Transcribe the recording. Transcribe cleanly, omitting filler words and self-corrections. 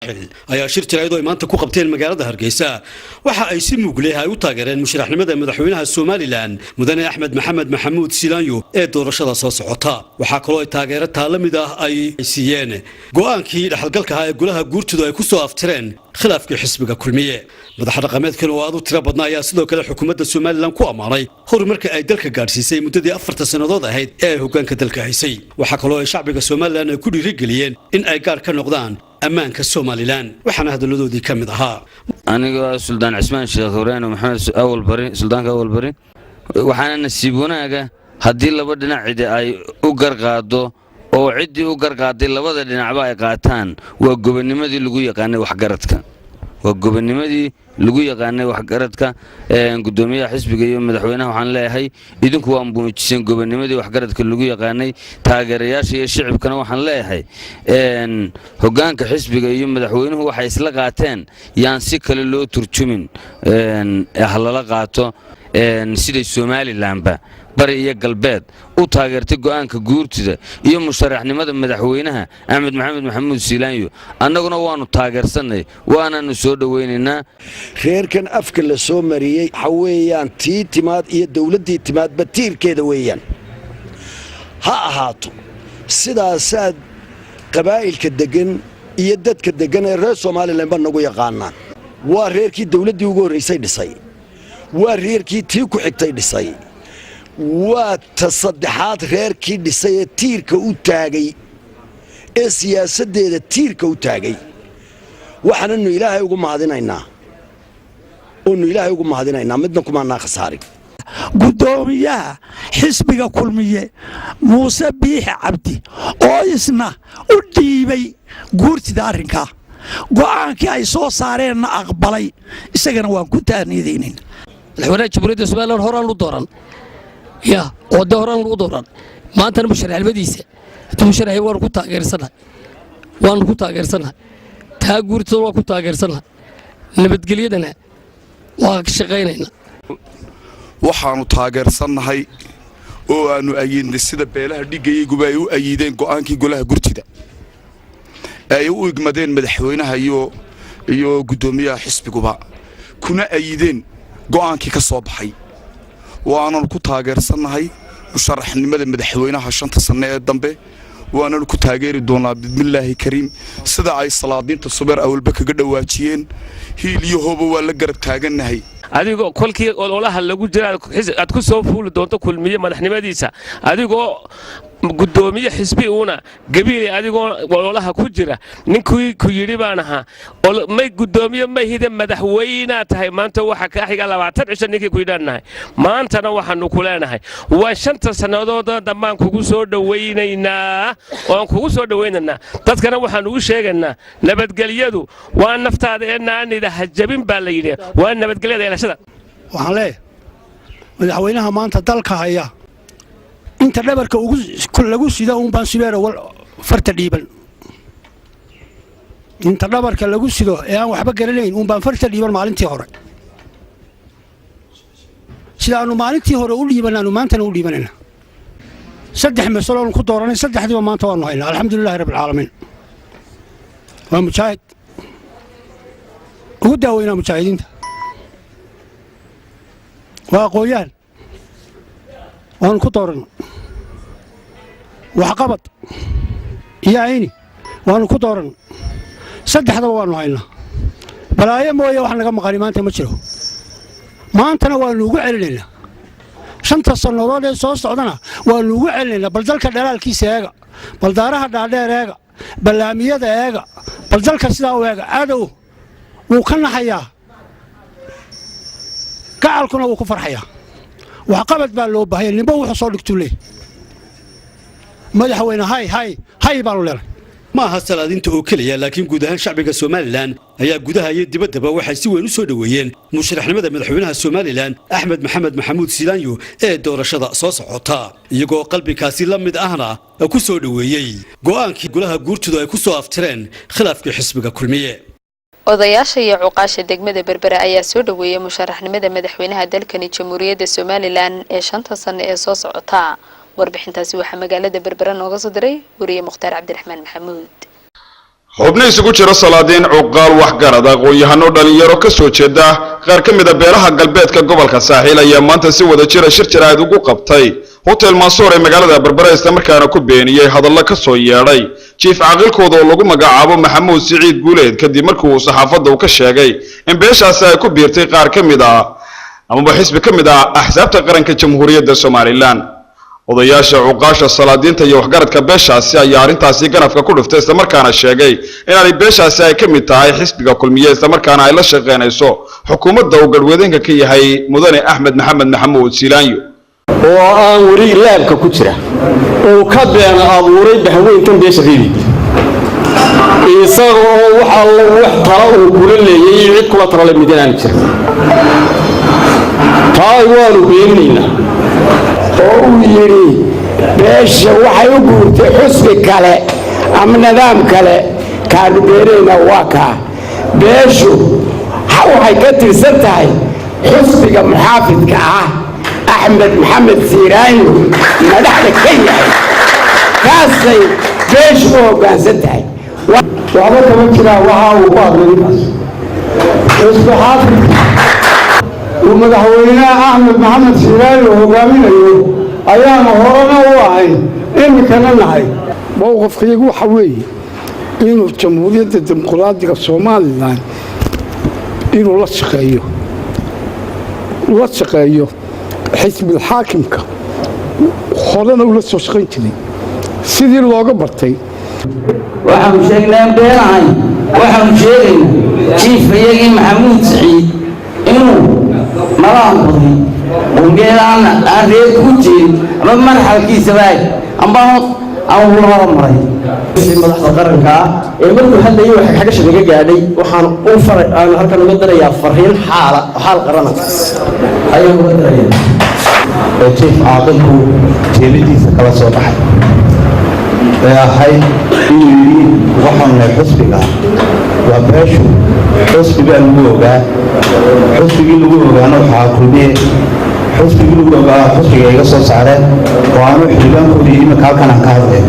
saaxil ayaa shir jirayd oo maanta ku qabteen magaalada Hargeysa waxa ay si mugleeyahay u taageereen musharaxnimada madaxweynaha Soomaaliland mudane Axmed Maxamed Maxamuud Silaanyo ee doorashada soo socota waxa kale oo ay taageero taalamid ah ay siiyeen go'aankii dhaxalgalka ah ee golaha guurtidu ay ku soo aftireen khilaafkii xisbiga kulmiye madax dhaqameedkan oo aad u tiro badnaa ayaa sidoo kale xukuumadda Soomaaliland ku amaanay horumarka ay dalka gaarsiisay muddadii 4 sanadood ahayd ee hoggaanka dalka haysay waxa kale oo ay shacbiga Soomaaliland ay ku dhiirigeliyeen in ay gaar ka noqdaan ammaanka Soomaaliland waxaana hadaladoodii ka mid ahaa aniga Suldaan Cismaan Sheekh Hureen Maxamed Awal Bari Suldaanka Awal Bari waxaana nasiib wanaaga haddii laba dhinac ay u garqaado oo cidii u garqaaday labada dhinacba ay qaataan waa gobonimadii lagu yaqaanay waxgaradka gudoomiyaha xisbiga iyo madaxweynaha waxaan leeyahay idinku waa muujiseen gobonimadii waxgaradka lagu yaqaanay taageerayaasha iyo shacabkana waxaan leeyahay hoggaanka xisbiga iyo madaxweynuhu waxay isla qaateen yaan si kale loo turjumin halala qaato sida Soomaalilandba bari iyo galbeed u taageertay go'aanka guurtida iyo musharaxnimada madaxweynaha Axmed Maxamed Maxamuud Silaanyo annaguna waanu taageersanay waanaanu soo dhaweynaynaa reerkan afka la soo mariyay xaweeyaan tii timaad iyo dawladii timaad batiirkeeda weeyaan ha ahaato sidaasaad qabaa'ilka degan iyo dadka degan ee reer Soomaaliland ba nagu yaqaanaan waa reerkii dawladii ugu horeysay dhisay waa reerkii tii ku xigtay dhisay waa tasaddexaad reerkii dhisay ee tiirka u taagay ee siyaasadeeda tiirka u taagay waxaanu ilaahay ugu mahadinaynaa midna kuma naaqsaarin gudoomiyaha xisbiga kulmiye Muuse Biixi Cabdi oo isna u dhiibay guurtida arrinka go'aankii ay soo saareen aqbalay isagana waan ku taaniideynin madaxweynaha jamhuuriyadda Soomaaliland horaan u dooran oo horaan ugu dooran maantana musharaxnimadiisa musharaxay waan ku taageersanahay taa guurtada waan ku taageersanahay nabadgelyadana waa ka shaqaynaynaa waxaanu taageersanahay oo aanu ayidnay sida beelaha dhigayguba ay u ayideen go'aankii golaha gurtida ay u igmadeen madaxweynaha iyo gudoomiyaha xisbiguba kuna ayideen go'aankii ka soo baxay waanu ku taageersanahay musharaxnimada madaxweynaha 5 sano ee dambe waanu ku taageeri doonaa bismillaahi kariim sida ay salaadiinta subeer awalba kaga dhawaajiyeen hiil iyo hoobo waa la garab taaganahay adigoo kolkii ololaha lagu jira aad ku soo fuuli doonto kulmiye madaxnimadiisa adigoo gudoomiye xisbi una gabiilay adigoo ololaha ku jira ninkii ku yiri baan ahaa may gudoomiye ma hida madaxweynaha tahay maanta waxa ka xiga 20 cisho ninkii ku yidhaanahay maantana waxaanu ku leenahay waa 5 sanadood dhammaan kugu soo dhaweynaynaa dadkana waxaan ugu sheegaynaa nabadgelyadu waa naftaada ee naanida hajabin baa la yiri waa nabadgelyada eelashada waxaan leeyahay madaxweynaha maanta dalka haya inta dhabarka lagu sida baan sibeero farta dhiiban inta dhabarka lagu sido ee aan waxba garanayn baan farta dhiiban maalintii hore sidaanu maalintii hore u dhiibanaanu maantana u dhiibanayna saddex mas'alo ku dooranay saddexdiiba maanta waanu haynaa alxamdulilaahi rabbil caalamiin waa mujaahid ugu daaweynaa mujaahidiinta waa aqooyaan waanu ku dooran waxqabad iyo ayni waanu ku dooran saddexdaba waanu haynaa balaayo mooye wax naga maqani maanta ma jiro maantana waanu ugu celinaynaa 5 sanadood ee soo socdana waanu ugu celinaynaa bal dalka dhalaalkiisa eega bal daaraha dhaadheer eega balaamiyada eega bal dalka sidaa u eega adow wuu ka naxayaa gacalkuna wuu ku farxayaa waxqabad baa loo baahay ninba wuxuu soo dhigtay madaxweyne hay baanu leeyahay ma aha salaadinta oo kaliya laakiin guud ahaan shacbiga Soomaaliland ayaa gudaha iyo dibaddaba waxay si weyn u soo dhaweeyeen musharaxnimada madaxweynaha Soomaaliland Axmed Maxamed Maxamuud Silaanyo ee doorashada soo socota iyagoo qalbikaasi la mid ahna ku soo dhaweeyay go'aankii golaha guurtidu ay ku soo aftireen khilaafkii xisbiga kulmiye odayaasha iyo cuqaasha degmada Berbera ayaa soo dhaweeyay musharaxnimada madaxweynaha dalkani Jamhuuriyadda Soomaaliland ee 5 sano ee soo socota warbixintaasi waxa magaalada Berbera nooga soo diray wariye Mukhtaar Cabdiraxmaan Maxamuud xubno isugu jira salaadiin cuqaal waxgarad aqoon-yahano dhalinyaro ka soo jeeda qaar ka mid ah beelaha galbeedka gobolka saaxiil ayaa maanta si wada jira shir jiraad ugu qabtay hotel Mansour ee magaalada Berbera isla markaana ku beeniyay hadallo ka soo yeedhay chief aqalkooda oo lagu magacaabo Maxamuud Siciid Guuleed kadib markii uu saxaafadda ka sheegay in beeshaas ay ku biirtay qaar ka mid ah ama xisbi ka mid ah axsaabta qaranka jamhuuriyadda Soomaaliland odayaasha cuqaasha salaadiinta iyo waxgaradka beeshaasi ayaa arintaasi ganafka ku dhuftay isla markaana sheegay in ay beeshaasi ay ka mid tahay xisbiga kulmiye isla markaana ay la shaqeynayso xukuumadda uu galwadeynka ka yahay mudane Axmed Maxamed Maxamuud Silaanyo oo aan wari laabka ku jira oo ka been abuuray bahweyntan beesha reebi isagoo waxa wax tara uu kula leeyahay cid kula tara midaan jira taay waanu beenaynaa oo uu yiri beesha waxay u guurtay xusbi kale ama nidaam kale kaanu beerayna waa ka beeshu waxay ka tirsan tahay xusbiga muxaafidka ah Axmed Maxamed Silaanyo madaxda Kenya kaasay beeshu hoggaansan tahay waxba kama jira waxa uu ku hadlaynaas xusbi xaafid madaxweynaha Axmed Maxamed Silaanyo hogaaminayo ayaana horena u ahay imikana nahay mowqifkaygu waxa weeye inuu jamhuuriyadda dimuqraadiga Soomaaliland inuu la shaqeeyo xisbi xaakimka horena ula soo shaqayn jiray sidii looga bartay waxaanu sheegnaa beenahay waxaanu sheegaynaa jiifayagii Maxamuud Siciid inuu malaan baday ومجيء أنا ريت كوتشين أما مرحلة كيسباي أما أو ولا مرة مدح قرنك مركو هذا يو حاجة شديدة جالي وحن أوفر أنا هركن مقدر يا فرحين حال قرنا أيوة مقدر يا كيف عاقلكو تيلتي سكلا صباح يا هاي وحن حسبك وباشو حسبك الموجة حسبك الموجة أنا وحاكلني حسبك الموجة حسبك يقص سعره وأنا حلبان كودي مكان كان كهذا